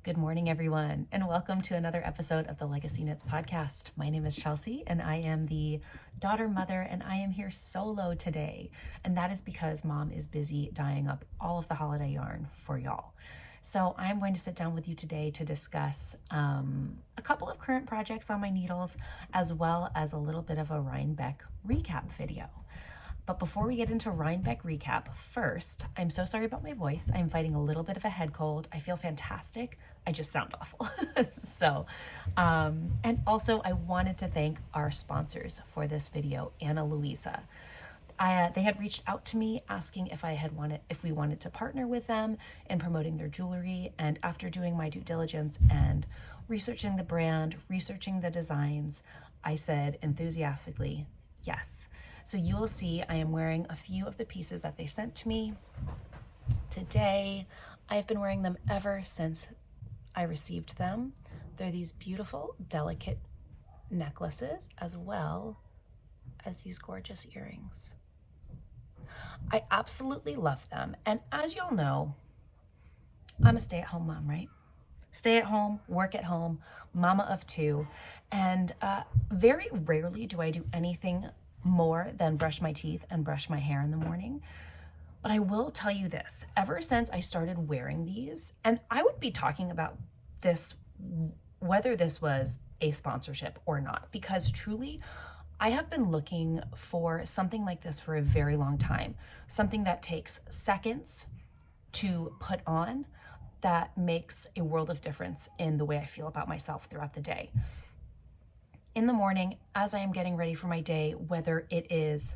Good morning, everyone, and welcome to another episode of the LegacyKnitz podcast. My name is Chelsea, and I am the daughter mother, and I am here solo today. And that is because mom is busy dyeing up all of the holiday yarn for y'all. So I'm going to sit down with you today to discuss a couple of current projects on my needles, as well as a little bit of a Rhinebeck recap video. But before we get into Rhinebeck recap, first, I'm so sorry about my voice. I'm fighting a little bit of a head cold. I feel fantastic. I just sound awful. And also I wanted to thank our sponsors for this video, Ana Luisa. They had reached out to me asking if we wanted to partner with them in promoting their jewelry. And after doing my due diligence and researching the brand, researching the designs, I said enthusiastically, yes. So you will see I am wearing a few of the pieces that they sent to me today. I have been wearing them ever since I received them. They're these beautiful, delicate necklaces, as well as these gorgeous earrings. I absolutely love them. And as y'all know, I'm a stay-at-home mom, right? Stay at home, work at home, mama of two. And very rarely do I do anything more than brush my teeth and brush my hair in the morning. But I will tell you this, ever since I started wearing these, and I would be talking about this, whether this was a sponsorship or not, because truly, I have been looking for something like this for a very long time. Something that takes seconds to put on that makes a world of difference in the way I feel about myself throughout the day. In the morning, as I am getting ready for my day, whether it is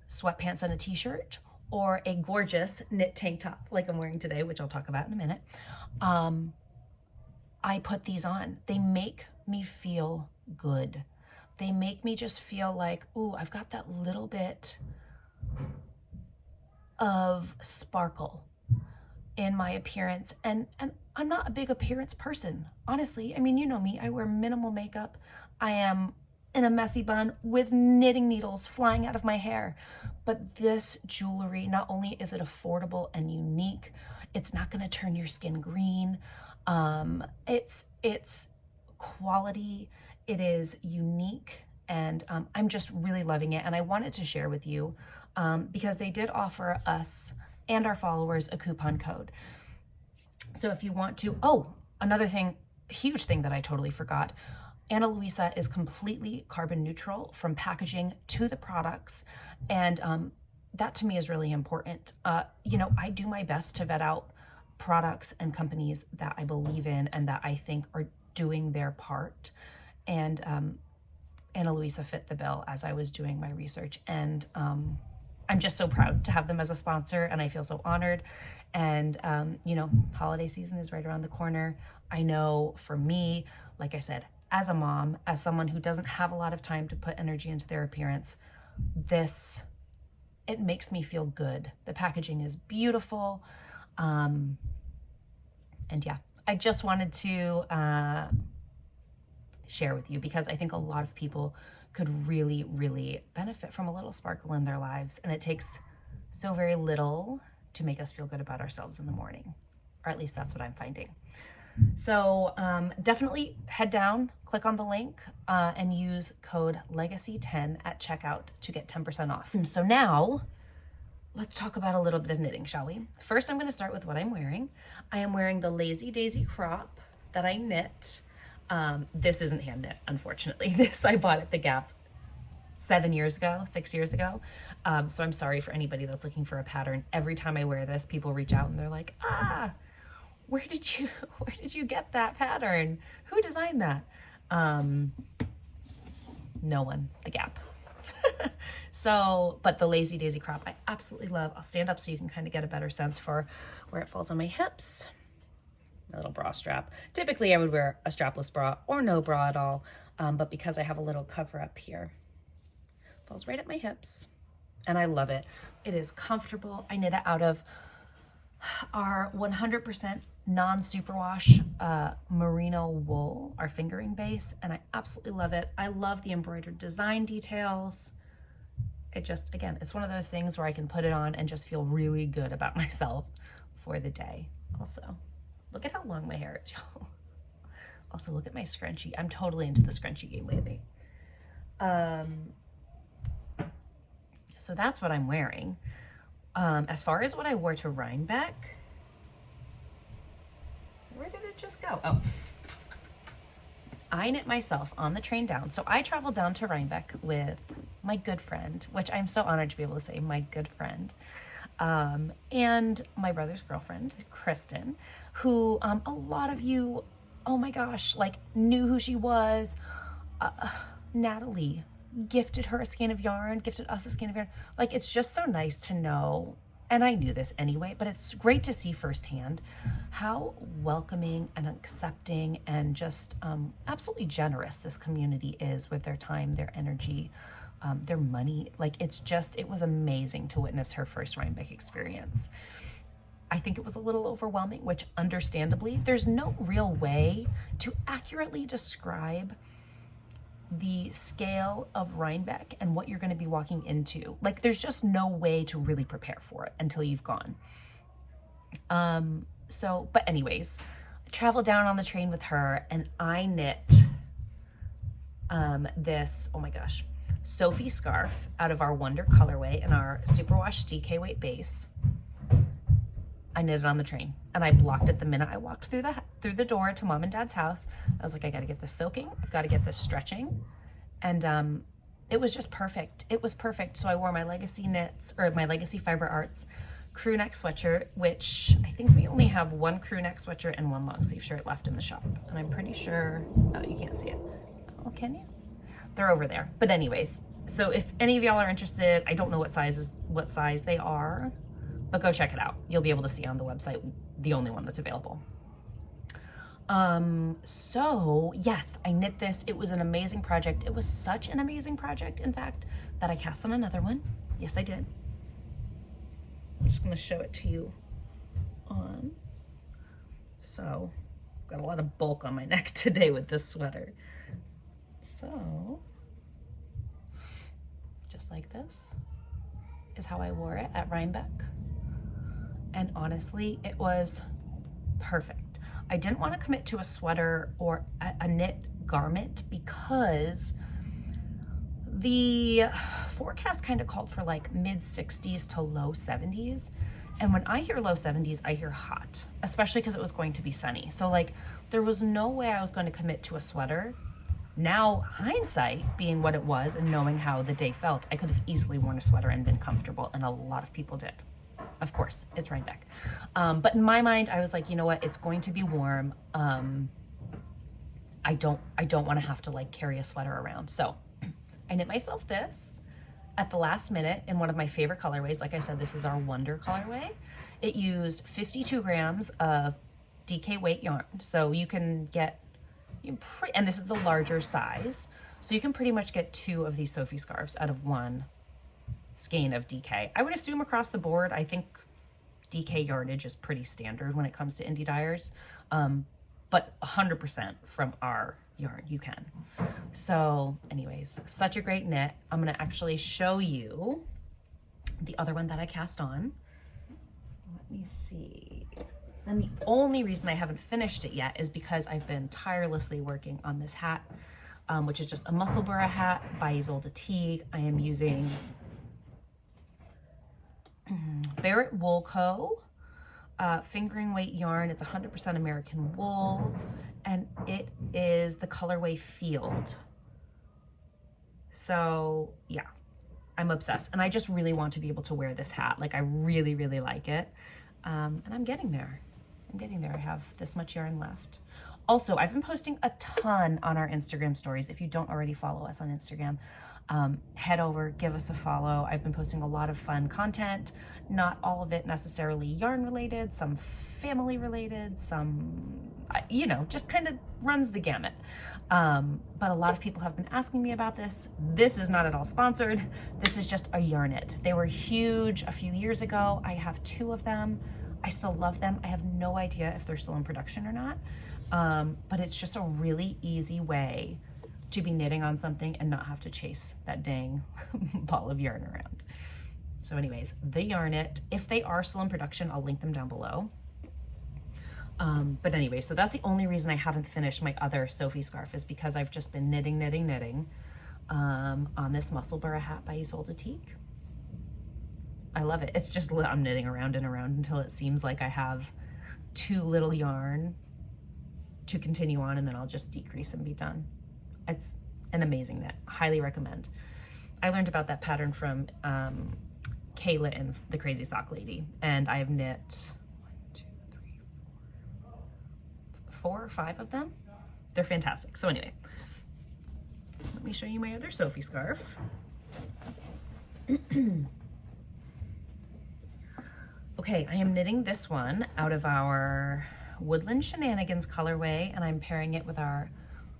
sweatpants and a t-shirt or a gorgeous knit tank top like I'm wearing today, which I'll talk about in a minute, I put these on. They make me feel good. They make me just feel like, ooh, I've got that little bit of sparkle in my appearance. And I'm not a big appearance person, honestly. I mean, you know me, I wear minimal makeup. I am in a messy bun with knitting needles flying out of my hair. But this jewelry, not only is it affordable and unique, it's not gonna turn your skin green. It's quality, it is unique, and I'm just really loving it. And I wanted to share with you because they did offer us and our followers a coupon code. So if you want to, another thing, huge thing that I totally forgot, Ana Luisa is completely carbon neutral from packaging to the products. And that to me is really important. I do my best to vet out products and companies that I believe in and that I think are doing their part. And Ana Luisa fit the bill as I was doing my research. And I'm just so proud to have them as a sponsor, and I feel so honored. And, holiday season is right around the corner. I know for me, like I said, as a mom, as someone who doesn't have a lot of time to put energy into their appearance, it makes me feel good. The packaging is beautiful. And yeah, I just wanted to share with you because I think a lot of people could really, really benefit from a little sparkle in their lives. And it takes so very little to make us feel good about ourselves in the morning, or at least that's what I'm finding. So definitely head down, click on the link, and use code LEGACY10 at checkout to get 10% off. And so now let's talk about a little bit of knitting, shall we? First, I'm going to start with what I'm wearing. I am wearing the Lazy Daisy crop that I knit. This isn't hand knit, unfortunately. This I bought at the Gap 6 years ago. So I'm sorry for anybody that's looking for a pattern. Every time I wear this, people reach out and they're like, where did you get that pattern? Who designed that? No one, the Gap. But the Lazy Daisy crop, I absolutely love. I'll stand up so you can kind of get a better sense for where it falls on my hips. My little bra strap. Typically I would wear a strapless bra or no bra at all. But because I have a little cover up here, it falls right at my hips. And I love it. It is comfortable. I knit it out of our 100% non-superwash merino wool, our fingering base, and I absolutely love it. I love the embroidered design details. It just, again, it's one of those things where I can put it on and just feel really good about myself for the day also. Look at how long my hair is, y'all. Also, look at my scrunchie. I'm totally into the scrunchie game lately. So that's what I'm wearing. As far as what I wore to Rhinebeck, where did it just go? Oh, I knit myself on the train down. So I traveled down to Rhinebeck with my good friend, which I'm so honored to be able to say, my good friend, and my brother's girlfriend, Kristen, who a lot of you, oh my gosh, like knew who she was. Natalie gifted her a skein of yarn, gifted us a skein of yarn. Like, it's just so nice to know, and I knew this anyway, but it's great to see firsthand how welcoming and accepting and just absolutely generous this community is with their time, their energy, their money. Like, it was amazing to witness her first Rhinebeck experience. I think it was a little overwhelming, which understandably, there's no real way to accurately describe the scale of Rhinebeck and what you're going to be walking into. Like, there's just no way to really prepare for it until you've gone. But anyways, I traveled down on the train with her and I knit this, oh my gosh, Sophie scarf out of our Wonder colorway and our Superwash DK weight base. I knit it on the train and I blocked it the minute I walked through the door to mom and dad's house. I was like, I got to get this soaking. I've got to get this stretching. And it was just perfect. It was perfect. So I wore my LegacyKnitz, or my Legacy Fiber Arts crew neck sweatshirt, which I think we only have one crew neck sweatshirt and one long sleeve shirt left in the shop. And I'm pretty sure, oh, you can't see it. Oh, can you? They're over there. But anyways, so if any of y'all are interested, I don't know what size they are, but go check it out. You'll be able to see on the website, the only one that's available. So yes, I knit this. It was an amazing project. It was such an amazing project, in fact, that I cast on another one. Yes, I did. I'm just going to show it to you on. So I've got a lot of bulk on my neck today with this sweater. So just like this is how I wore it at Rhinebeck. And honestly, it was perfect. I didn't want to commit to a sweater or a knit garment because the forecast kind of called for like mid 60s to low 70s. And when I hear low 70s, I hear hot, especially because it was going to be sunny. So like, there was no way I was going to commit to a sweater. Now, hindsight being what it was and knowing how the day felt, I could have easily worn a sweater and been comfortable, and a lot of people did. Of course, it's Rhinebeck. But in my mind, I was like, you know what? It's going to be warm. I don't want to have to like carry a sweater around. So I knit myself this at the last minute in one of my favorite colorways. Like I said, this is our Wonder colorway. It used 52 grams of DK weight yarn. So you can get, and this is the larger size. So you can pretty much get 2 of these Sophie scarves out of one skein of DK. I would assume across the board, I think DK yardage is pretty standard when it comes to indie dyers, but 100% from our yarn you can. So anyways, such a great knit. I'm gonna actually show you the other one that I cast on. Let me see. And the only reason I haven't finished it yet is because I've been tirelessly working on this hat, which is just a Musselburgh hat by Isolde Teague. I am using Barrett Wool Co. Fingering weight yarn. It's 100% American wool, and it is the colorway Field. So yeah, I'm obsessed, and I just really want to be able to wear this hat. Like, I really, really like it, and I'm getting there. I have this much yarn left. Also, I've been posting a ton on our Instagram stories. If you don't already follow us on Instagram, head over, give us a follow. I've been posting a lot of fun content, not all of it necessarily yarn related, some family related, some, you know, just kind of runs the gamut. But a lot of people have been asking me about this. This is not at all sponsored. This is just a yarn knit. They were huge a few years ago. I have 2 of them. I still love them. I have no idea if they're still in production or not. But it's just a really easy way to be knitting on something and not have to chase that dang ball of yarn around. So anyways, the yarn knit, if they are still in production, I'll link them down below. But anyway, so that's the only reason I haven't finished my other Sophie scarf, is because I've just been knitting on this Musselburgh hat by Isolde Teague. I love it. It's just, I'm knitting around and around until it seems like I have too little yarn to continue on, and then I'll just decrease and be done. It's an amazing knit. Highly recommend. I learned about that pattern from Kayla and the Crazy Sock Lady, and I have knit 4 or 5 of them. They're fantastic. So anyway, let me show you my other Sophie scarf. Okay, I am knitting this one out of our Woodland Shenanigans colorway, and I'm pairing it with our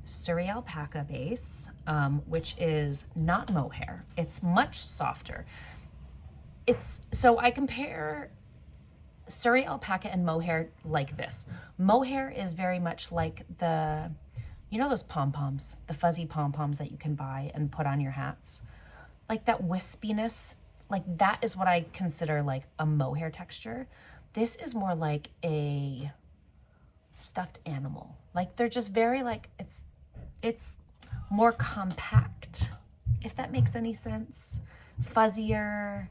Surrey alpaca base, which is not mohair. It's much softer. So I compare Surrey alpaca and mohair like this. Mohair is very much like those pom-poms, the fuzzy pom-poms that you can buy and put on your hats. Like that wispiness, like that is what I consider like a mohair texture. This is more like a stuffed animal. Like they're just very like, it's more compact, if that makes any sense. Fuzzier,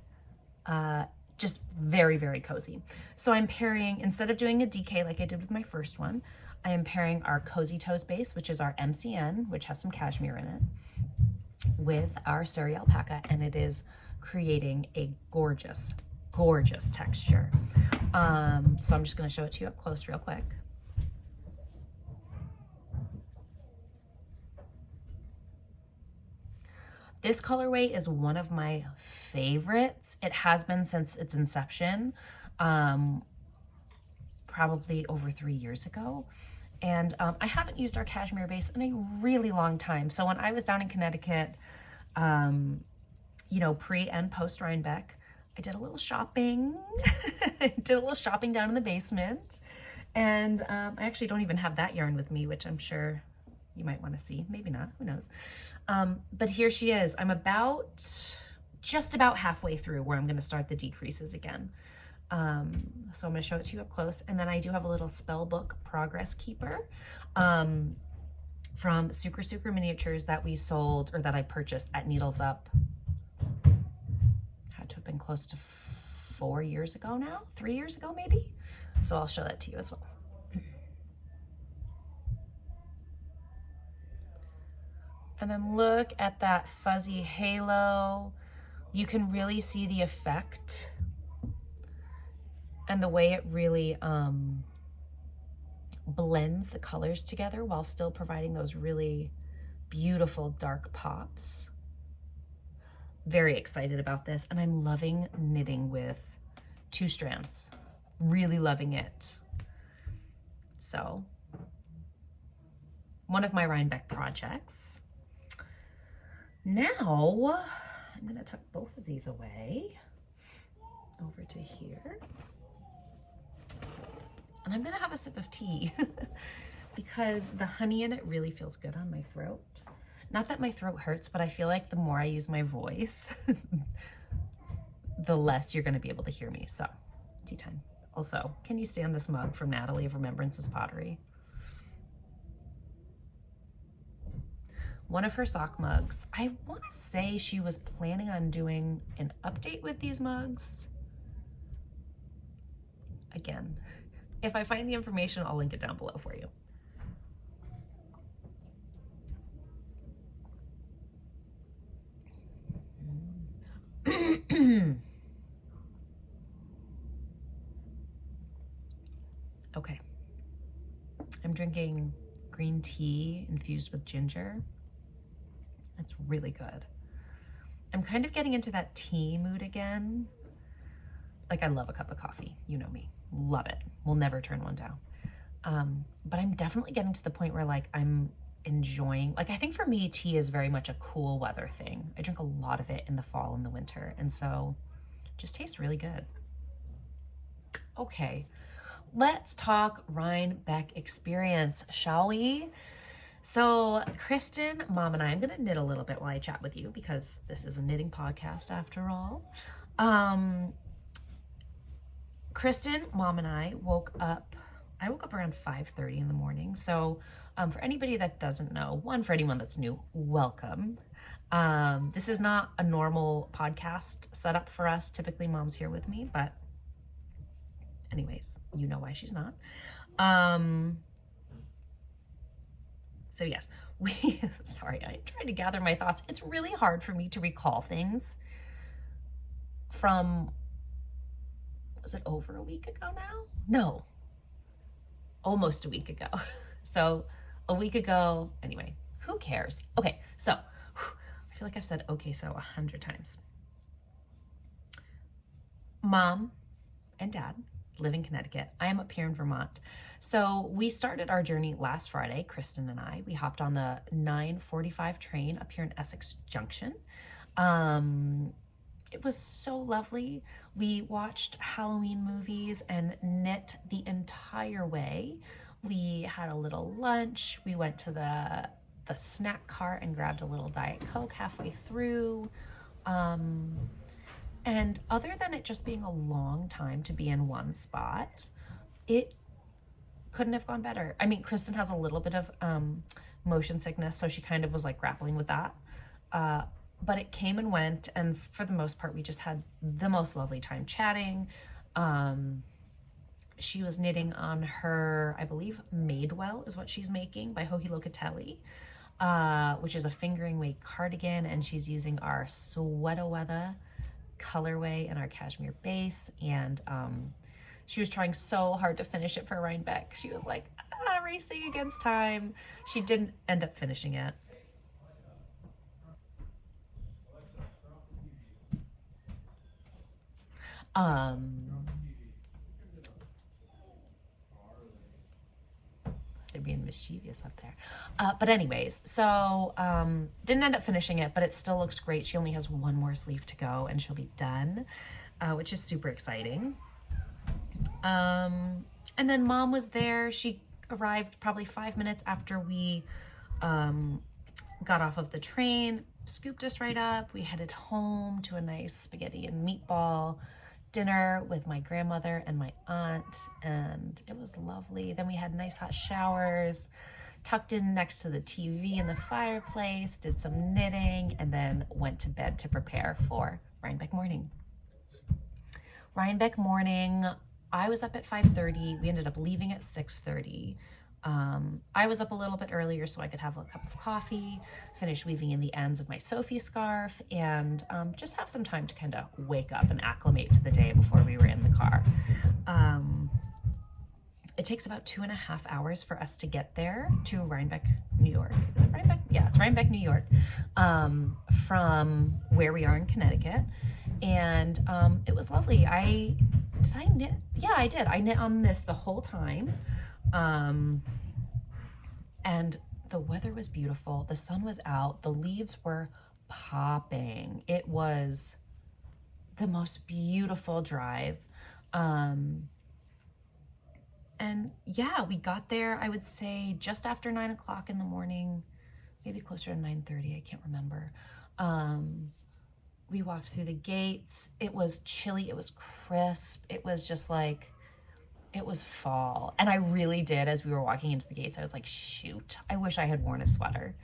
just very, very cozy. So I'm pairing, instead of doing a DK like I did with my first one, I am pairing our Cozy Toes base, which is our MCN, which has some cashmere in it, with our Surrey alpaca, and it is creating a gorgeous, gorgeous texture. So I'm just gonna show it to you up close real quick. This colorway is one of my favorites. It has been since its inception, probably over 3 years ago. And I haven't used our cashmere base in a really long time. So when I was down in Connecticut, pre and post Rhinebeck, I did a little shopping. I did a little shopping down in the basement. And I actually don't even have that yarn with me, which I'm sure you might want to see. Maybe not, who knows. But here she is. I'm just about halfway through where I'm going to start the decreases again. So I'm going to show it to you up close. And then I do have a little spell book progress keeper from Sucre Miniatures that we sold, or that I purchased at Needles Up. Had to have been close to 4 years ago now, 3 years ago maybe. So I'll show that to you as well. And then look at that fuzzy halo. You can really see the effect and the way it really blends the colors together while still providing those really beautiful dark pops. Very excited about this, and I'm loving knitting with 2 strands. Really loving it. So, one of my Rhinebeck projects. Now, I'm gonna tuck both of these away over to here. And I'm gonna have a sip of tea because the honey in it really feels good on my throat. Not that my throat hurts, but I feel like the more I use my voice, the less you're gonna be able to hear me. So, tea time. Also, can you stand this mug from Natalie of Remembrance's Pottery? One of her sock mugs. I want to say she was planning on doing an update with these mugs. Again, if I find the information, I'll link it down below for you. Okay. I'm drinking green tea infused with ginger. It's really good. I'm kind of getting into that tea mood again. Like, I love a cup of coffee. You know me. Love it. Will never turn one down. But I'm definitely getting to the point where, like, I'm enjoying, like, I think for me, tea is very much a cool weather thing. I drink a lot of it in the fall and the winter. And so it just tastes really good. Okay. Let's talk Rhinebeck experience, shall we? So Kristen, Mom, and I'm going to knit a little bit while I chat with you because this is a knitting podcast after all. Kristen, Mom, and I woke up I woke up around 5:30 in the morning. So for anybody that doesn't know, one, for anyone that's new, welcome. This is not a normal podcast setup for us. Typically mom's here with me, but anyways, you know why she's not. So yes, sorry, I'm trying to gather my thoughts. It's really hard for me to recall things from, was it over a week ago now? No, almost a week ago. So a week ago, anyway, who cares? Okay, so I feel like I've said okay so 100 times. Mom and Dad live in Connecticut. I am up here in Vermont. So we started our journey last Friday, Kristen and I. We hopped on the 9:45 train up here in Essex Junction. It was so lovely. We watched Halloween movies and knit the entire way. We had a little lunch. We went to the snack cart and grabbed a little Diet Coke halfway through. And other than it just being a long time to be in one spot, it couldn't have gone better. I mean, Kristen has a little bit of motion sickness, so she kind of was like grappling with that. But it came and went, and for the most part, we just had the most lovely time chatting. She was knitting on her, I believe, Madewell is what she's making by Hohi Locatelli, which is a fingering weight cardigan, and she's using our Sweater Weather colorway and our cashmere base. And she was trying so hard to finish it for Rhinebeck. She was like racing against time. She didn't end up finishing it. They're being mischievous up there. But anyways, so didn't end up finishing it, but it still looks great. She only has one more sleeve to go and she'll be done, which is super exciting. And then Mom was there. She arrived probably 5 minutes after we got off of the train, scooped us right up. We headed home to a nice spaghetti and meatball dinner with my grandmother and my aunt, and it was lovely. Then we had nice hot showers, tucked in next to the TV and the fireplace, did some knitting, and then went to bed to prepare for Rhinebeck morning. Rhinebeck morning, I was up at 5:30. We ended up leaving at 6:30. I was up a little bit earlier so I could have a cup of coffee, finish weaving in the ends of my Sophie scarf, and just have some time to kind of wake up and acclimate to the day before we were in the car. It takes about 2.5 hours for us to get there to Rhinebeck, New York. Is it Rhinebeck? Yeah, it's Rhinebeck, New York, from where we are in Connecticut. And it was lovely. Did I knit? Yeah, I did. I knit on this the whole time. And the weather was beautiful. The sun was out. The leaves were popping. It was the most beautiful drive. And yeah, we got there, I would say just after 9 o'clock in the morning, maybe closer to 9:30. I can't remember. We walked through the gates. It was chilly. It was crisp. It was just like, it was fall. And I really did, as we were walking into the gates, I was like, shoot, I wish I had worn a sweater.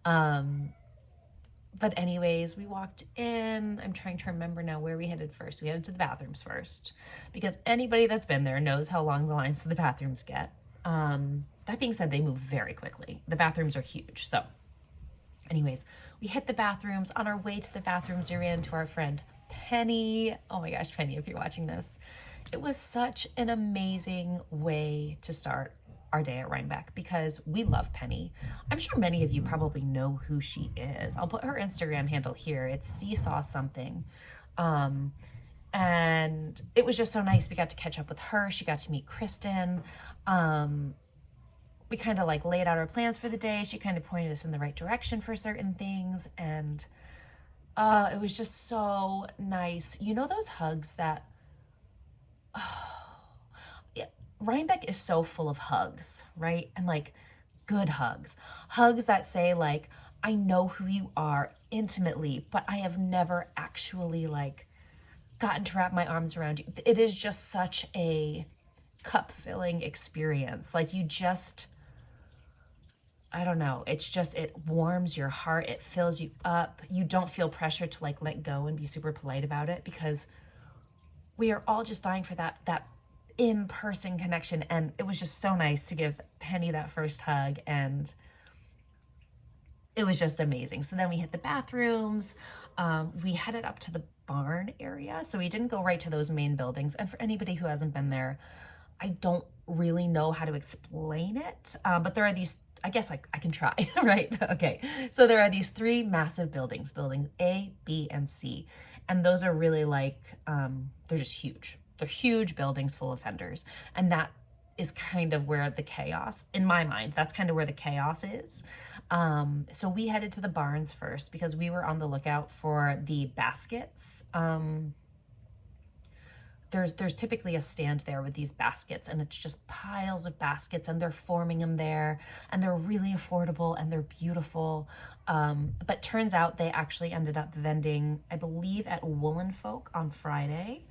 But anyways, we walked in. I'm trying to remember now where we headed first. We headed to the bathrooms first, because anybody that's been there knows how long the lines to the bathrooms get. That being said, they move very quickly. The bathrooms are huge. So anyways, we hit the bathrooms. On our way to the bathrooms, we ran into our friend Penny. Oh my gosh, Penny, if you're watching this. It was such an amazing way to start our day at Rhinebeck, because we love Penny. I'm sure many of you probably know who she is. I'll put her Instagram handle here. It's seesaw something. And it was just so nice. We got to catch up with her. She got to meet Kristen. We kind of like laid out our plans for the day. She kind of pointed us in the right direction for certain things. And it was just so nice. You know those hugs that, Rhinebeck is so full of hugs, right? And like good hugs that say like, I know who you are intimately, but I have never actually like gotten to wrap my arms around you. It is just such a cup filling experience. Like you just, I don't know. It's just, it warms your heart. It fills you up. You don't feel pressure to like let go and be super polite about it, because we are all just dying for that in-person connection. And it was just so nice to give Penny that first hug, and it was just amazing. So then we hit the bathrooms. We headed up to the barn area. So we didn't go right to those main buildings. And for anybody who hasn't been there, I don't really know how to explain it. But there are these, I guess I can try, right? Okay. So there are these three massive buildings, buildings A, B, and C. And those are really like, they're just huge. They're huge buildings full of vendors. And that is kind of where the chaos, in my mind, that's kind of where the chaos is. So we headed to the barns first because we were on the lookout for the baskets. There's typically a stand there with these baskets, and it's just piles of baskets, and they're forming them there, and they're really affordable and they're beautiful. But turns out they actually ended up vending, I believe, at Woolen Folk on Friday.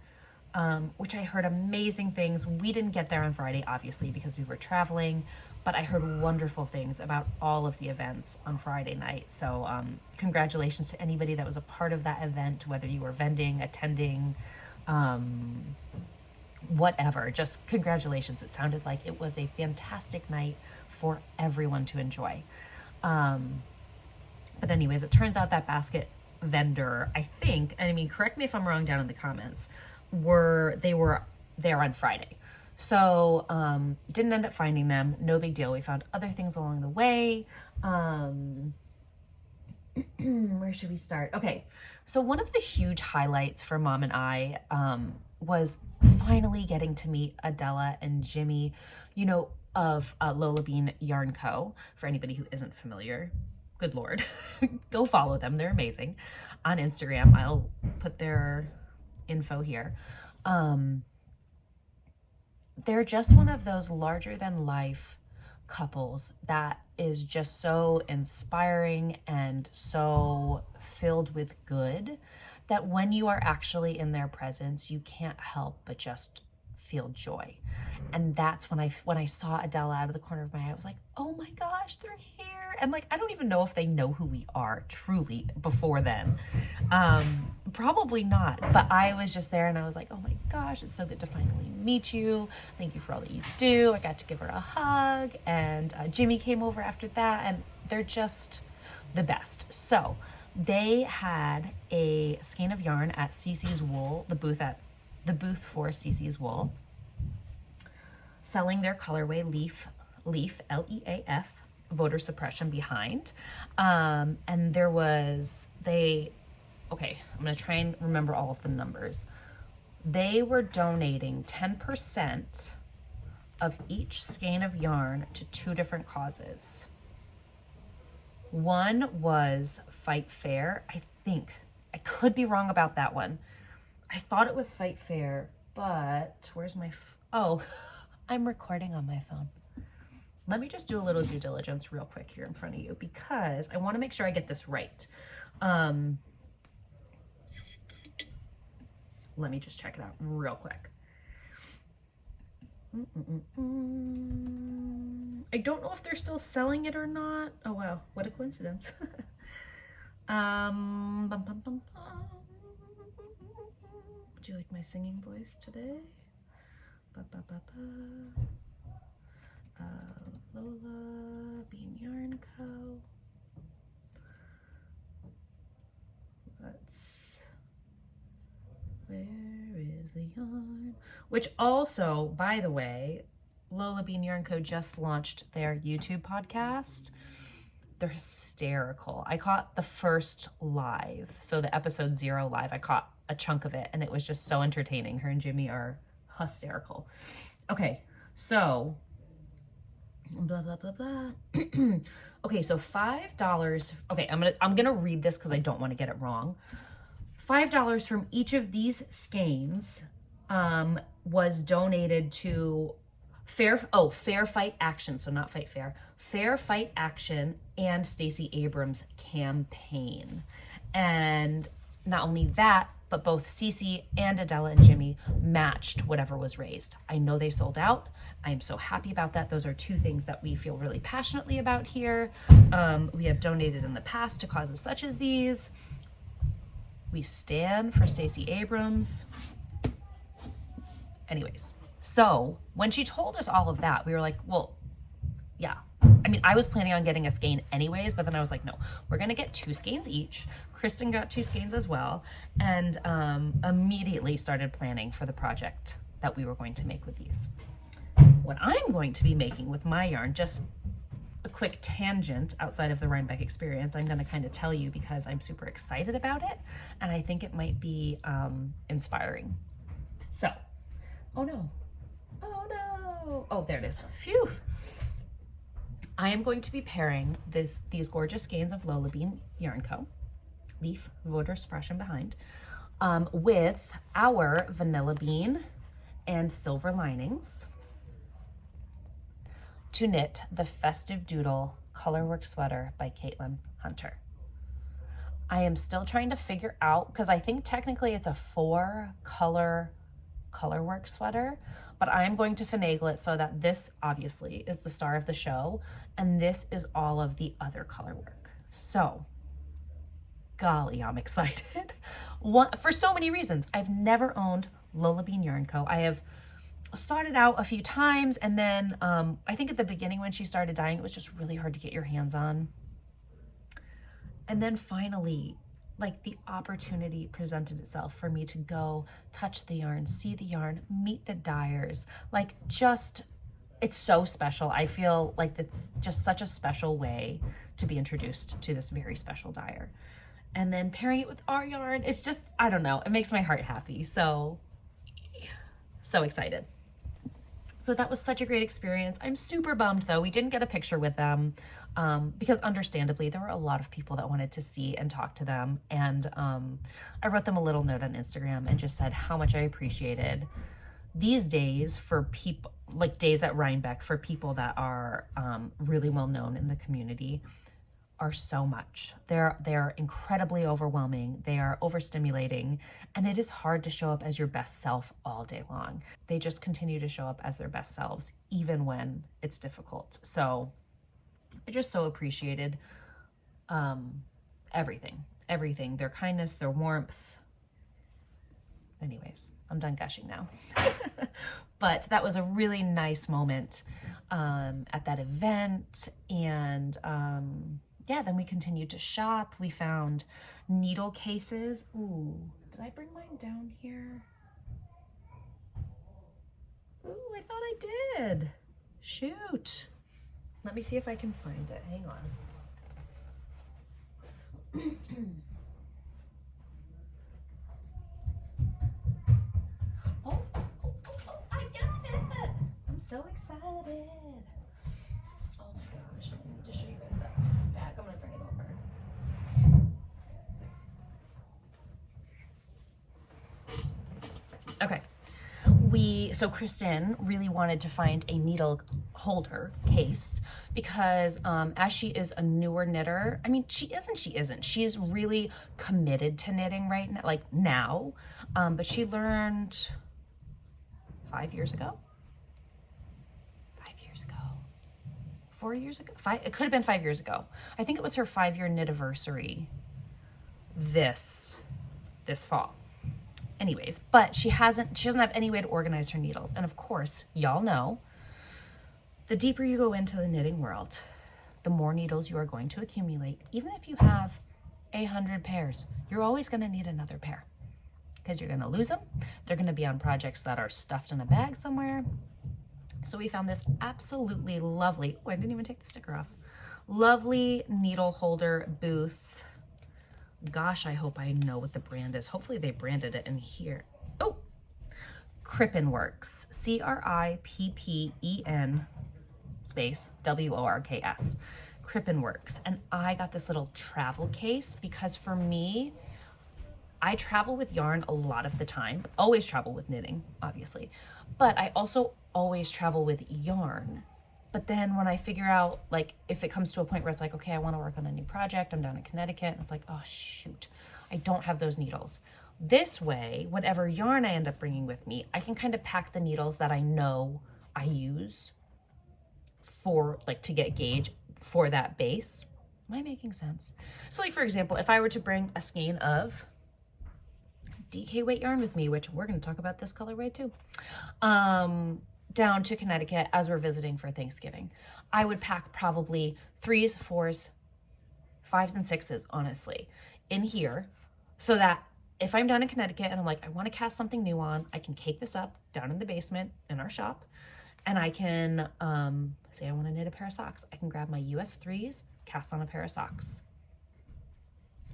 Which I heard amazing things. We didn't get there on Friday, obviously, because we were traveling, but I heard wonderful things about all of the events on Friday night. So congratulations to anybody that was a part of that event, whether you were vending, attending, whatever. Just congratulations. It sounded like it was a fantastic night for everyone to enjoy. But anyways, it turns out that basket vendor, I think, and I mean, correct me if I'm wrong down in the comments, were there on Friday. So didn't end up finding them. No big deal. We found other things along the way. Where should we start? Okay. So one of the huge highlights for Mom and I was finally getting to meet Adela and Jimmy, you know, of Lola Bean Yarn Co. For anybody who isn't familiar, good Lord, go follow them. They're amazing on Instagram. I'll put their info here. They're just one of those larger than life couples that is just so inspiring and so filled with good that when you are actually in their presence, you can't help but just feel joy. And that's when I saw Adela out of the corner of my eye, I was like, oh my gosh, they're here. And like, I don't even know if they know who we are truly before then. Probably not, but I was just there and I was like, oh my gosh, it's so good to finally meet you. Thank you for all that you do. I got to give her a hug, and Jimmy came over after that, and they're just the best. So they had a skein of yarn at CC's Wool, the booth for CC's Wool, selling their colorway Leaf, L-E-A-F, voter suppression behind. And there was, okay, I'm going to try and remember all of the numbers. They were donating 10% of each skein of yarn to two different causes. One was Fight Fair. I think, I could be wrong about that one. I thought it was Fight Fair, but where's my, oh, I'm recording on my phone. Let me just do a little due diligence real quick here in front of you, because I want to make sure I get this right. Let me just check it out real quick. I don't know if they're still selling it or not. Oh wow, what a coincidence. Would you like my singing voice today? Lola Bean Yarn Co. Where is the yarn? Which also, by the way, Lola Bean Yarn Co. just launched their YouTube podcast. They're hysterical. I caught the first live, so the episode 0 live. I caught a chunk of it, and it was just so entertaining. Her and Jimmy are hysterical. Okay, so blah blah blah blah. Okay, so $5. Okay, I'm gonna read this because I don't want to get it wrong. $5 from each of these skeins was donated to Fair Fight Action, so not Fight Fair, Fair Fight Action and Stacey Abrams' campaign. And not only that, but but both Cece and Adela and Jimmy matched whatever was raised. I know they sold out. I am so happy about that. Those are two things that we feel really passionately about here. We have donated in the past to causes such as these. We stand for Stacey Abrams. Anyways, so when she told us all of that, we were like, well, yeah. I mean, I was planning on getting a skein anyways, but then I was like, no, we're going to get 2 skeins each. Kristen got 2 skeins as well, and immediately started planning for the project that we were going to make with these. What I'm going to be making with my yarn, just a quick tangent outside of the Rhinebeck experience, I'm going to kind of tell you because I'm super excited about it, and I think it might be inspiring. So, oh no, oh, there it is. Phew. I am going to be pairing these gorgeous skeins of Lola Bean Yarn Co. Leaf, voter suppression behind, with our vanilla bean and silver linings to knit the Festive Doodle Colorwork Sweater by Caitlin Hunter. I am still trying to figure out, because I think technically it's a 4-color colorwork sweater, but I am going to finagle it so that this obviously is the star of the show, and this is all of the other color work. So, golly, I'm excited. For so many reasons. I've never owned Lola Bean Yarn Co. I have sought it out a few times, and then I think at the beginning when she started dyeing, it was just really hard to get your hands on. And then finally, like, the opportunity presented itself for me to go touch the yarn, see the yarn, meet the dyers. Like, just, it's so special. I feel like it's just such a special way to be introduced to this very special dyer. And then pairing it with our yarn, it's just, I don't know, it makes my heart happy. So excited. So that was such a great experience. I'm super bummed though, we didn't get a picture with them because understandably there were a lot of people that wanted to see and talk to them. And I wrote them a little note on Instagram and just said how much I appreciated these days for people, like days at Rhinebeck for people that are really well known in the community, are so much. They're incredibly overwhelming. They are overstimulating, and it is hard to show up as your best self all day long. They just continue to show up as their best selves, even when it's difficult. So I just so appreciated everything, their kindness, their warmth. Anyways, I'm done gushing now. But that was a really nice moment at that event, and yeah, then we continued to shop. We found needle cases. Ooh, did I bring mine down here? Ooh, I thought I did. Shoot. Let me see if I can find it. Hang on. Oh, I got it. I'm so excited. Oh my gosh, I need to show you guys this bag. I'm gonna bring it over. Okay. So Kristen really wanted to find a needle holder case because as she is a newer knitter, I mean, she isn't. She's really committed to knitting right now, like now, but she learned 5 years ago. 4 years ago, it could have been 5 years ago. I think it was her 5-year knitiversary this fall. Anyways, but she doesn't have any way to organize her needles. And of course, y'all know, the deeper you go into the knitting world, the more needles you are going to accumulate. Even if you have 100 pairs, you're always going to need another pair because you're going to lose them. They're going to be on projects that are stuffed in a bag somewhere. So we found this absolutely lovely, oh, I didn't even take the sticker off, lovely needle holder booth. Gosh, I hope I know what the brand is. Hopefully they branded it in here. Oh, Crippen Works, Crippen space WORKS, Crippen Works. And I got this little travel case because for me, I travel with yarn a lot of the time, always travel with knitting, obviously, but I also always travel with yarn. But then when I figure out, like, if it comes to a point where it's like, okay, I want to work on a new project, I'm down in Connecticut, and it's like, oh shoot, I don't have those needles. This way, whatever yarn I end up bringing with me, I can kind of pack the needles that I know I use for, like, to get gauge for that base. Am I making sense? So, like, for example, if I were to bring a skein of DK weight yarn with me, which we're going to talk about this colorway too, down to Connecticut as we're visiting for Thanksgiving, I would pack probably 3s, 4s, 5s, and 6s, honestly, in here, so that if I'm down in Connecticut and I'm like, I want to cast something new on, I can cake this up down in the basement in our shop, and I can say I want to knit a pair of socks. I can grab my US 3s, cast on a pair of socks.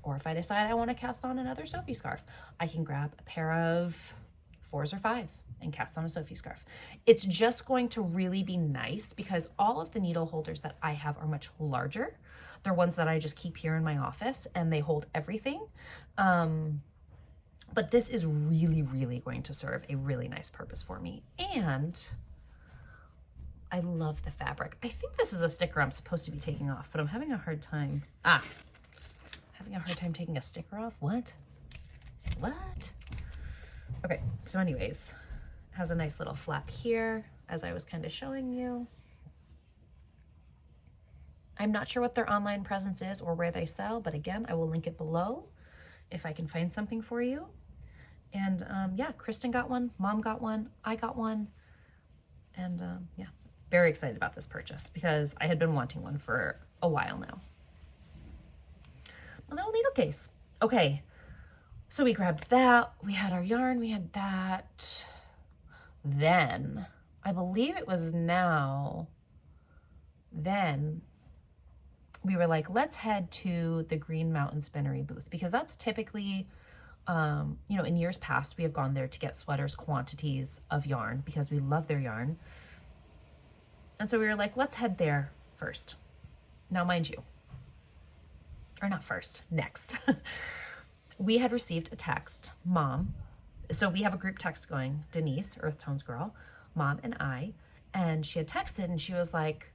Or if I decide I want to cast on another Sophie scarf, I can grab a pair of 4s or 5s and cast on a Sophie scarf. It's just going to really be nice because all of the needle holders that I have are much larger. They're ones that I just keep here in my office and they hold everything. But this is really, really going to serve a really nice purpose for me. And I love the fabric. I think this is a sticker I'm supposed to be taking off, but I'm having a hard time. Having a hard time taking a sticker off? What? Okay, so anyways, it has a nice little flap here, as I was kind of showing you. I'm not sure what their online presence is or where they sell, but again, I will link it below if I can find something for you. And yeah, Kristen got one, Mom got one, I got one, and yeah, very excited about this purchase because I had been wanting one for a while now. A little needle case. Okay, so we grabbed that, we had our yarn, we had that. Then, I believe it was then we were like, let's head to the Green Mountain Spinnery booth because that's typically, you know, in years past, we have gone there to get sweaters quantities of yarn because we love their yarn. And so we were like, let's head there first. Now, mind you, or not first, next. We had received a text, Mom. So we have a group text going, Denise, Earth Tones girl, Mom and I, and she had texted and she was like,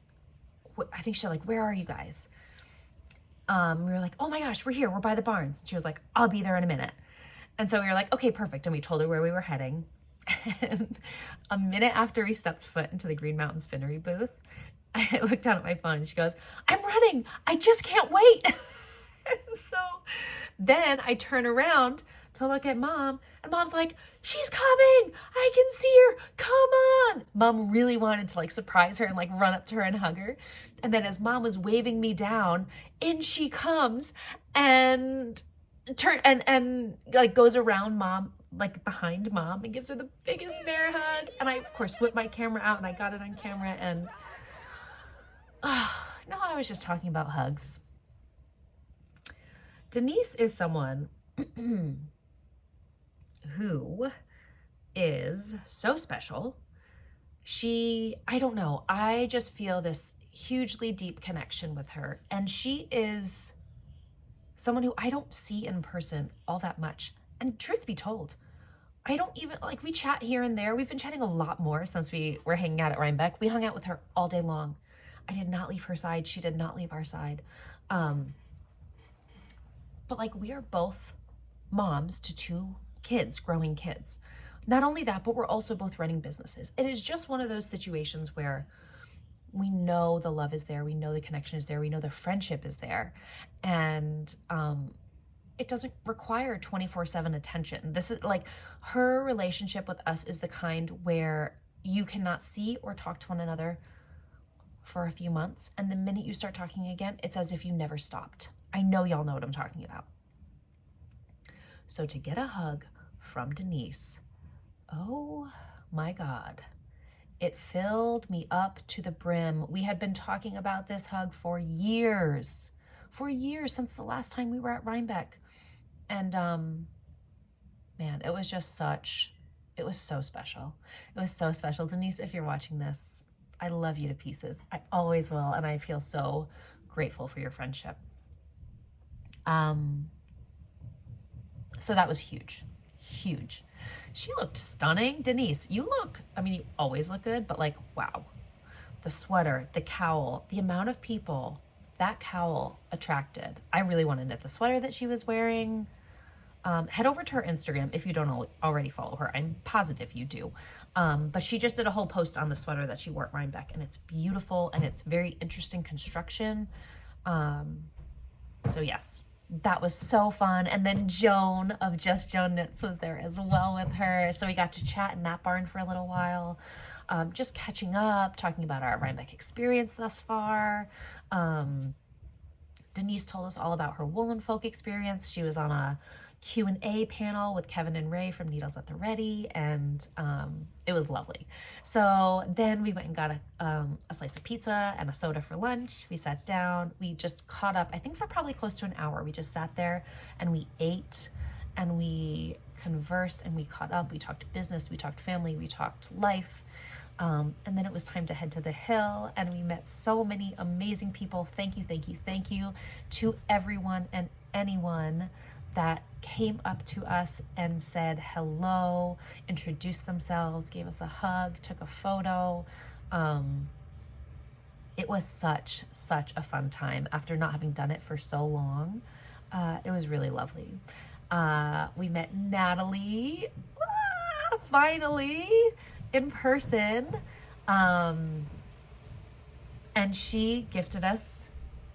I think she was like, where are you guys? We were like, oh my gosh, we're here. We're by the barns. And she was like, I'll be there in a minute. And so we were like, okay, perfect. And we told her where we were heading. And a minute after we stepped foot into the Green Mountain Spinnery booth, I looked down at my phone and she goes, I'm running. I just can't wait. And so then I turn around to look at Mom and Mom's like, she's coming. I can see her. Come on. Mom really wanted to like surprise her and like run up to her and hug her. And then as Mom was waving me down, in she comes and like goes around Mom, like behind Mom, and gives her the biggest bear hug. And I of course whipped my camera out and I got it on camera. And no, I was just talking about hugs. Denise is someone who is so special. I don't know, I just feel this hugely deep connection with her. And she is someone who I don't see in person all that much. And truth be told, I don't even, like, we chat here and there. We've been chatting a lot more since we were hanging out at Rhinebeck. We hung out with her all day long. I did not leave her side. She did not leave our side. But like, we are both moms to 2 kids, growing kids. Not only that, but we're also both running businesses. It is just one of those situations where we know the love is there. We know the connection is there. We know the friendship is there. And it doesn't require 24/7 attention. This is like, her relationship with us is the kind where you cannot see or talk to one another for a few months. And the minute you start talking again, it's as if you never stopped. I know y'all know what I'm talking about. So to get a hug from Denise, oh my God, it filled me up to the brim. We had been talking about this hug for years, since the last time we were at Rhinebeck. And man, it was so special. It was so special. Denise, if you're watching this, I love you to pieces. I always will. And I feel so grateful for your friendship. So that was huge. She looked stunning. Denise, you always look good, but like, wow. The sweater, the cowl, the amount of people that cowl attracted. I really want to knit the sweater that she was wearing. Head over to her Instagram if you don't already follow her. I'm positive you do. But she just did a whole post on the sweater that she wore at Rhinebeck, and it's beautiful and it's very interesting construction. So yes, that was so fun. And then Joan of Just Joan Knits was there as well with her. So we got to chat in that barn for a little while, just catching up, talking about our Rhinebeck experience thus far. Denise told us all about her woolen folk experience. She was on a Q&A panel with Kevin and Ray from Needles at the Ready, and it was lovely. So then we went and got a slice of pizza and a soda for lunch. We sat down, we just caught up, I think for probably close to an hour. We just sat there and we ate and we conversed and we caught up. We talked business, we talked family, we talked life. And then it was time to head to the hill, and we met so many amazing people. Thank you, thank you, thank you to everyone and anyone that came up to us and said hello, introduced themselves, gave us a hug, took a photo. It was such a fun time after not having done it for so long. It was really lovely. We met Natalie, finally, in person. And she gifted us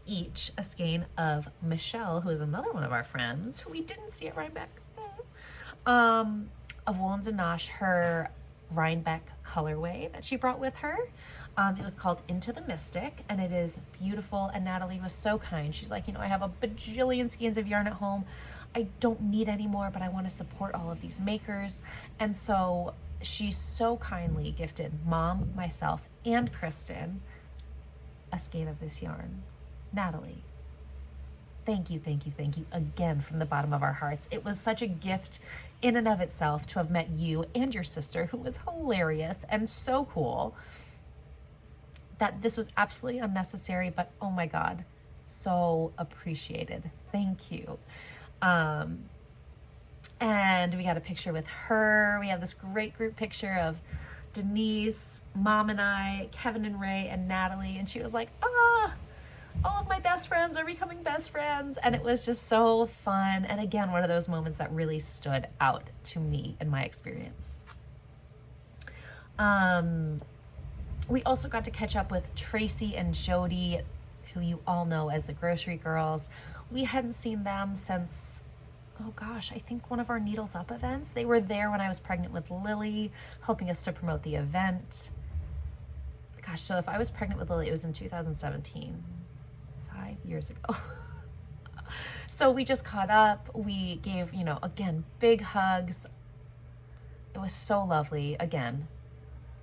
each a skein of Michelle, who is another one of our friends who we didn't see at Rhinebeck, of Woolens and Nosh, her Rhinebeck colorway that she brought with her. It was called Into the Mystic, and it is beautiful. And Natalie was so kind. She's like, I have a bajillion skeins of yarn at home. I don't need any more, but I want to support all of these makers. And so she so kindly gifted Mom, myself, and Kristen a skein of this yarn. Natalie, thank you, thank you, thank you again from the bottom of our hearts. It was such a gift in and of itself to have met you and your sister, who was hilarious and so cool, that this was absolutely unnecessary, but oh my God, so appreciated. Thank you. And we got a picture with her. We have this great group picture of Denise, Mom and I, Kevin and Ray, and Natalie. And she was like, all of my best friends are becoming best friends. And it was just so fun. And again, one of those moments that really stood out to me in my experience. We also got to catch up with Tracy and Jody, who you all know as the Grocery Girls. We hadn't seen them since, oh gosh, I think one of our Needles Up events. They were there when I was pregnant with Lily, helping us to promote the event. Gosh, so if I was pregnant with Lily, it was in 2017, 5 years ago. So we just caught up. We gave, again, big hugs. It was so lovely. Again,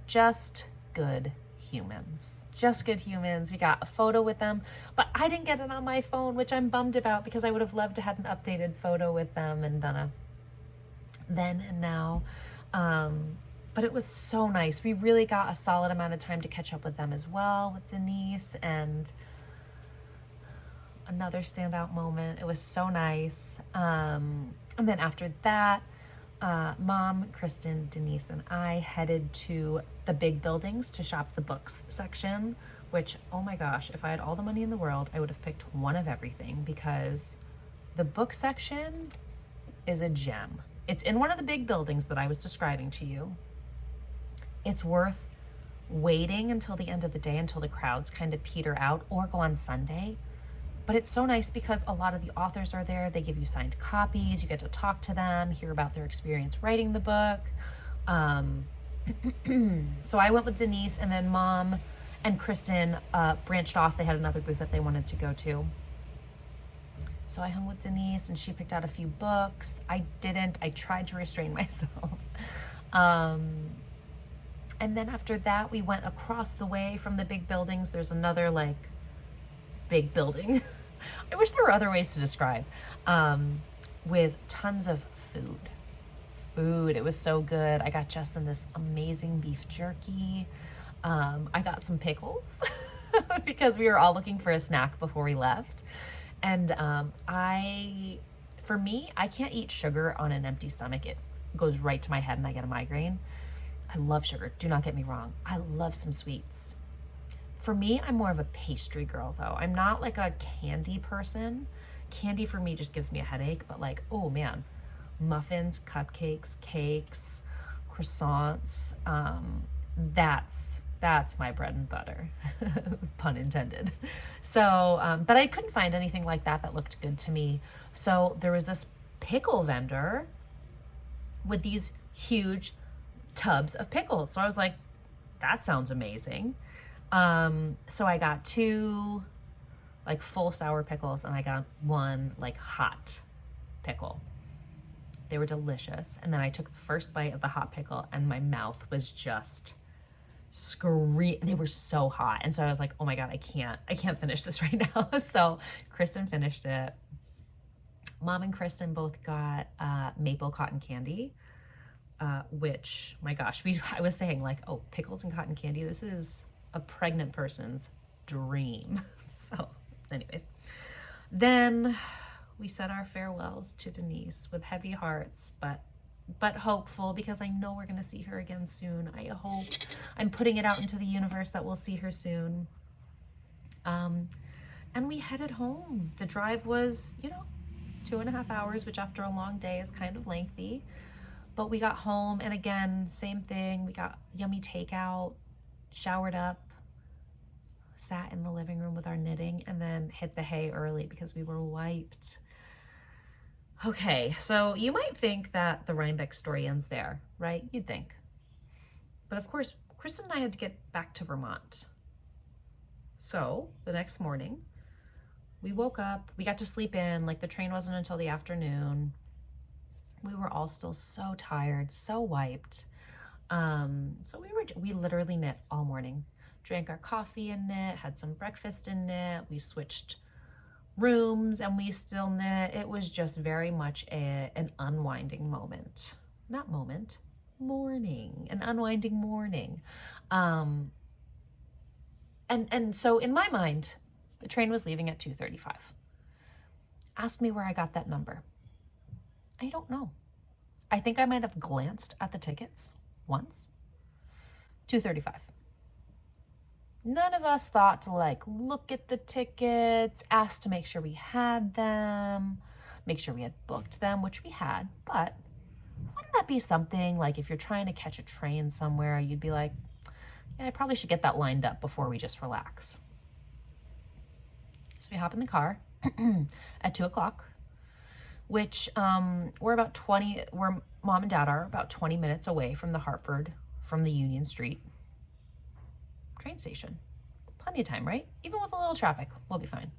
just good humans. Just good humans. We got a photo with them, but I didn't get it on my phone, which I'm bummed about because I would have loved to have an updated photo with them and done a then and now. But it was so nice. We really got a solid amount of time to catch up with them as well, with Denise, and another standout moment. It was so nice. And then after that, Mom, Kristen, Denise, and I headed to the big buildings to shop the books section, which, oh my gosh, if I had all the money in the world, I would have picked one of everything, because the book section is a gem. It's in one of the big buildings that I was describing to you. It's worth waiting until the end of the day, until the crowds kind of peter out, or go on Sunday. But it's so nice because a lot of the authors are there. They give you signed copies. You get to talk to them, hear about their experience writing the book. So I went with Denise, and then Mom and Kristen branched off. They had another booth that they wanted to go to. So I hung with Denise, and she picked out a few books. I didn't. I tried to restrain myself. And then after that, we went across the way from the big buildings. There's another, big building. I wish there were other ways to describe, with tons of food. It was so good. I got Justin this amazing beef jerky. I got some pickles because we were all looking for a snack before we left. And for me, I can't eat sugar on an empty stomach. It goes right to my head and I get a migraine. I love sugar. Do not get me wrong. I love some sweets. For me, I'm more of a pastry girl, though. I'm not like a candy person. Candy for me just gives me a headache, but oh man, muffins, cupcakes, cakes, croissants. That's my bread and butter, pun intended. So, but I couldn't find anything like that looked good to me. So there was this pickle vendor with these huge tubs of pickles. So I was like, that sounds amazing. So I got 2 like full sour pickles and I got 1 like hot pickle. They were delicious. And then I took the first bite of the hot pickle and my mouth was just they were so hot. And so I was like, oh my God, I can't finish this right now. So Kristen finished it. Mom and Kristen both got maple cotton candy, which, my gosh, I was saying like, oh, pickles and cotton candy, this is a pregnant person's dream. So anyways, then we said our farewells to Denise with heavy hearts, but hopeful, because I know we're going to see her again soon. I hope. I'm putting it out into the universe that we'll see her soon. And we headed home. The drive was, 2.5 hours, which after a long day is kind of lengthy. But we got home, and again, same thing. We got yummy takeout, showered up, sat in the living room with our knitting, and then hit the hay early because we were wiped. Okay, so you might think that the Rhinebeck story ends there, right? You'd think. But of course, Kristen and I had to get back to Vermont. So the next morning, we woke up, we got to sleep in, like the train wasn't until the afternoon. We were all still so tired, so wiped. So we literally knit all morning. Drank our coffee and knit, had some breakfast and knit. We switched rooms and we still knit. It was just very much an unwinding moment. Not moment, morning, an unwinding morning. And so in my mind, the train was leaving at 2:35. Ask me where I got that number. I don't know. I think I might have glanced at the tickets once. 2:35. None of us thought to like look at the tickets, ask to make sure we had them, make sure we had booked them, which we had. But wouldn't that be something like if you're trying to catch a train somewhere, you'd be like, yeah, I probably should get that lined up before we just relax. So we hop in the car at 2:00, which where Mom and Dad are about 20 minutes away from the Union Street train station. Plenty of time, right? Even with a little traffic, we'll be fine.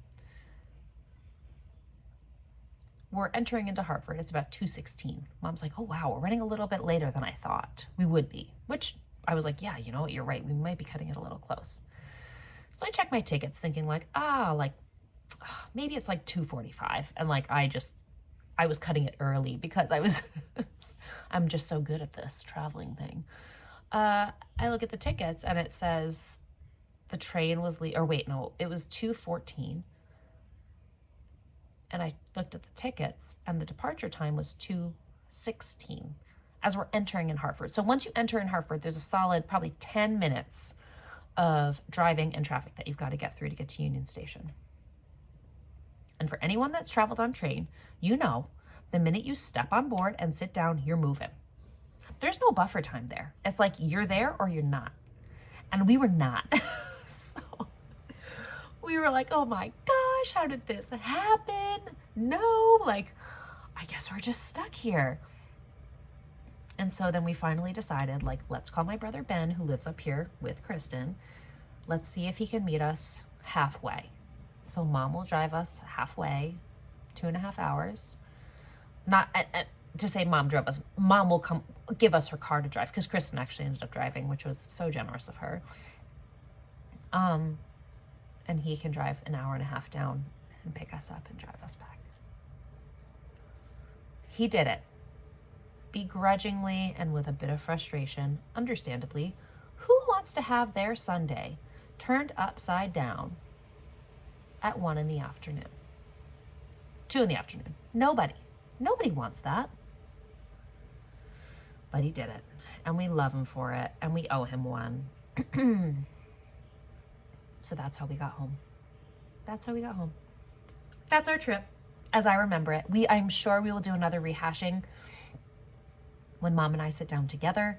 We're entering into Hartford. It's about 2:16. Mom's like, oh wow, we're running a little bit later than I thought we would be, which I was like, yeah, you know what, you're right. We might be cutting it a little close. So I checked my tickets thinking maybe it's like 2:45. And like, I was cutting it early because I'm just so good at this traveling thing. I look at the tickets and it says the train was it was 2:14. And I looked at the tickets and the departure time was 2:16 as we're entering in Hartford. So once you enter in Hartford, there's a solid probably 10 minutes of driving and traffic that you've got to get through to get to Union Station. And for anyone that's traveled on train, the minute you step on board and sit down, you're moving. There's no buffer time there. It's like you're there or you're not. And we were not. So we were like, oh my gosh, how did this happen? No, like, I guess we're just stuck here. And so then we finally decided, like, let's call my brother Ben, who lives up here with Kristen. Let's see if he can meet us halfway. So Mom will drive us halfway, 2.5 hours. Not to say Mom drove us. Mom will come give us her car to drive because Kristen actually ended up driving, which was so generous of her. And he can drive an hour and a half down and pick us up and drive us back. He did it. Begrudgingly and with a bit of frustration, understandably. Who wants to have their Sunday turned upside down at 1 in the afternoon? 2 in the afternoon. Nobody wants that. But he did it. And we love him for it. And we owe him one. So that's how we got home. That's our trip. as I remember it. I'm sure we will do another rehashing when Mom and I sit down together.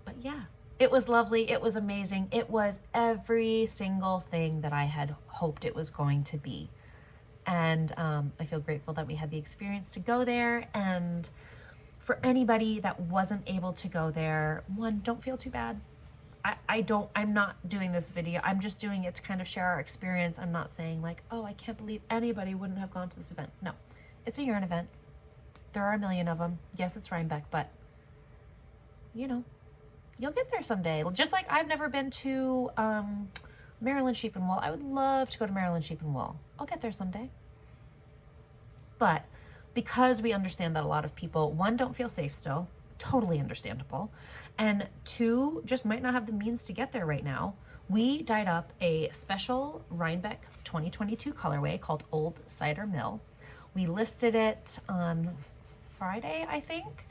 But yeah, it was lovely. It was amazing. It was every single thing that I had hoped it was going to be. And I feel grateful that we had the experience to go there. And for anybody that wasn't able to go there, one, don't feel too bad. I'm not doing this video. I'm just doing it to kind of share our experience. I'm not saying like, oh, I can't believe anybody wouldn't have gone to this event. No, it's a yarn event. There are a million of them. Yes, it's Rhinebeck, but you know, you'll get there someday. Just like I've never been to Maryland Sheep and Wool. I would love to go to Maryland Sheep and Wool. I'll get there someday. But because we understand that a lot of people, one, don't feel safe still, totally understandable, and two, just might not have the means to get there right now, we dyed up a special Rhinebeck 2022 colorway called Old Cider Mill. We listed it on Friday, I think,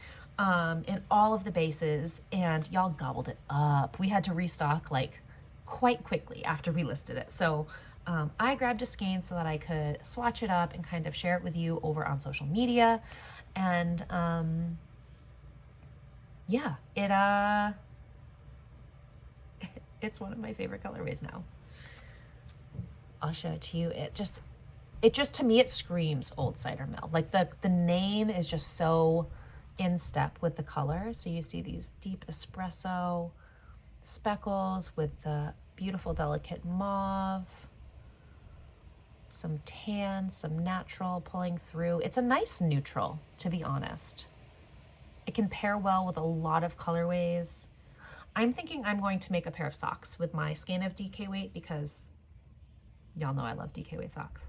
in all of the bases, and y'all gobbled it up. We had to restock like quite quickly after we listed it. So I grabbed a skein so that I could swatch it up and kind of share it with you over on social media. And yeah, it's one of my favorite colorways now. I'll show it to you. It just to me, it screams Old Cider Mill. Like the name is just so in step with the color. So you see these deep espresso speckles with the beautiful delicate mauve, some tan, some natural pulling through. It's a nice neutral, to be honest. It can pair well with a lot of colorways. I'm thinking I'm going to make a pair of socks with my skein of DK weight because y'all know I love DK weight socks.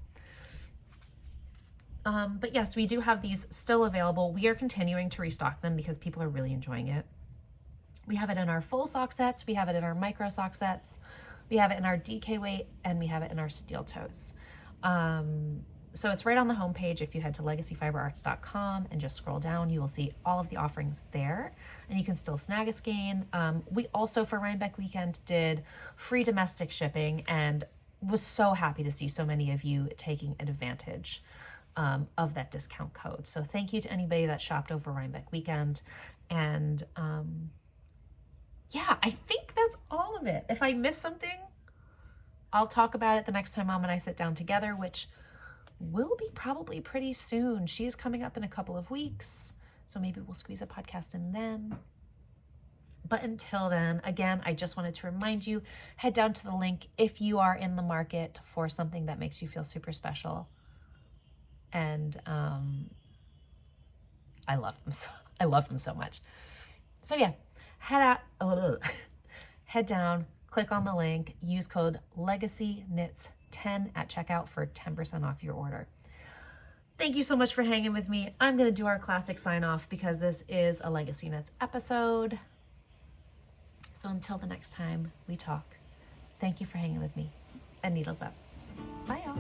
But yes, we do have these still available. We are continuing to restock them because people are really enjoying it. We have it in our full sock sets. We have it in our micro sock sets. We have it in our DK weight, and we have it in our steel toes. So it's right on the homepage. If you head to legacyfiberarts.com and just scroll down, you will see all of the offerings there, and you can still snag a skein. We also, for Rhinebeck weekend, did free domestic shipping and was so happy to see so many of you taking advantage of that discount code. So thank you to anybody that shopped over Rhinebeck weekend. And yeah, I think that's all of it. If I miss something, I'll talk about it the next time Mom and I sit down together, which will be probably pretty soon. She's coming up in a couple of weeks, so maybe we'll squeeze a podcast in then. But until then, again, I just wanted to remind you, head down to the link if you are in the market for something that makes you feel super special. And I love them so much. So yeah, head down, click on the link, use code LegacyKnitz10 at checkout for 10% off your order. Thank you so much for hanging with me. I'm going to do our classic sign off because this is a Legacy Knits episode. So until the next time we talk, thank you for hanging with me, and needles up. Bye y'all.